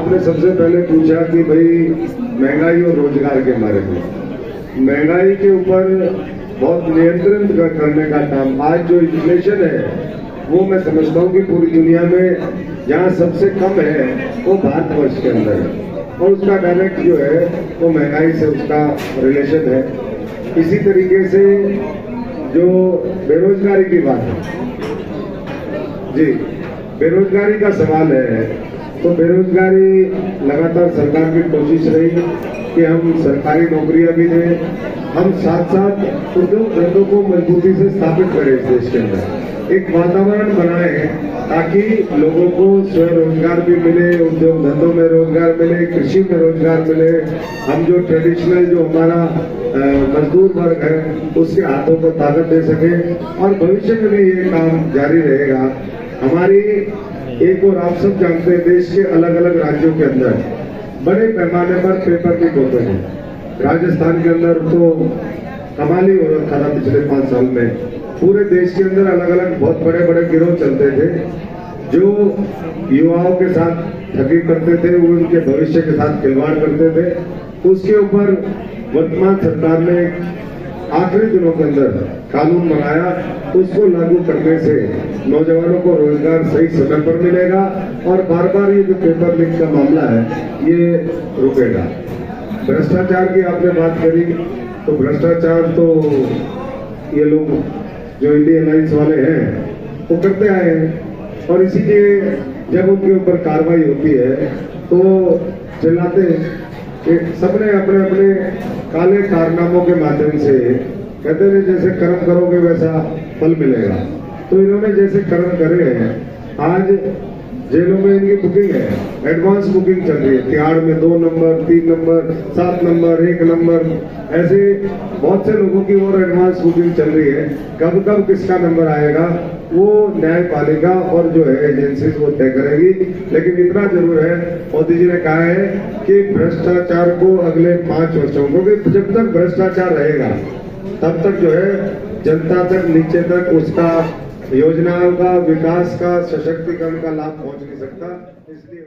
आपने सबसे पहले पूछा कि भाई महंगाई और रोजगार के बारे में। महंगाई के ऊपर बहुत नियंत्रण करने का काम, आज जो इन्फ्लेशन है वो मैं समझता हूँ कि पूरी दुनिया में जहाँ सबसे कम है वो भारतवर्ष के अंदर है, और उसका डायरेक्ट जो है वो महंगाई से उसका रिलेशन है। इसी तरीके से जो बेरोजगारी की बात है, जी बेरोजगारी का सवाल है, तो बेरोजगारी लगातार सरकार की कोशिश रही कि हम सरकारी नौकरियां भी दें, हम साथ साथ उद्योग धंधों को मजबूती से स्थापित करें इस देश के अंदर, एक वातावरण बनाए ताकि लोगों को स्वरोजगार भी मिले, उद्योग धंधों में रोजगार मिले, कृषि में रोजगार मिले। हम जो ट्रेडिशनल जो हमारा मजदूर वर्ग है उसके हाथों को ताकत दे सके, और भविष्य में भी ये काम जारी रहेगा। हमारी एक और आप सब जानते हैं देश के अलग अलग राज्यों के अंदर बड़े पैमाने पर पेपर लीक होते हैं। राजस्थान के अंदर तो कमाल ही हो रखा था पिछले 5 साल में। पूरे देश के अंदर अलग अलग बहुत बड़े बड़े गिरोह चलते थे जो युवाओं के साथ ठगी करते थे, उनके भविष्य के साथ खिलवाड़ करते थे। उसके ऊपर वर्तमान सरकार ने आखिरी दिनों के अंदर कानून बनाया, उसको लागू करने से नौजवानों को रोजगार सही समय पर मिलेगा और बार बार ये जो पेपर लीक का मामला है ये रुकेगा। भ्रष्टाचार की आपने बात करी, तो भ्रष्टाचार तो ये लोग जो इंडियन अलायंस वाले हैं वो करते आए हैं, और इसीलिए जब उनके ऊपर कार्रवाई होती है तो चिल्लाते हैं कि सबने अपने अपने काले कारनामों के माध्यम से कहते हैं जैसे कर्म करोगे वैसा फल मिलेगा। तो इन्होंने जैसे कर्म करे हैं, आज जेलों में इनकी बुकिंग है, एडवांस बुकिंग चल रही है, तिहाड़ में 2 नंबर 3 नंबर 7 नंबर 1 नंबर, ऐसे बहुत से लोगों की और एडवांस बुकिंग चल रही है। कब कब किसका नंबर आएगा वो न्यायपालिका और जो है एजेंसीज वो तय करेगी। लेकिन इतना जरूर है, मोदी जी ने कहा है कि भ्रष्टाचार को अगले 5 वर्षों, क्योंकि जब तक भ्रष्टाचार रहेगा तब तक जो है जनता तक नीचे तक उसका योजनाओं का विकास का सशक्तिकरण का लाभ पहुंच नहीं सकता, इसलिए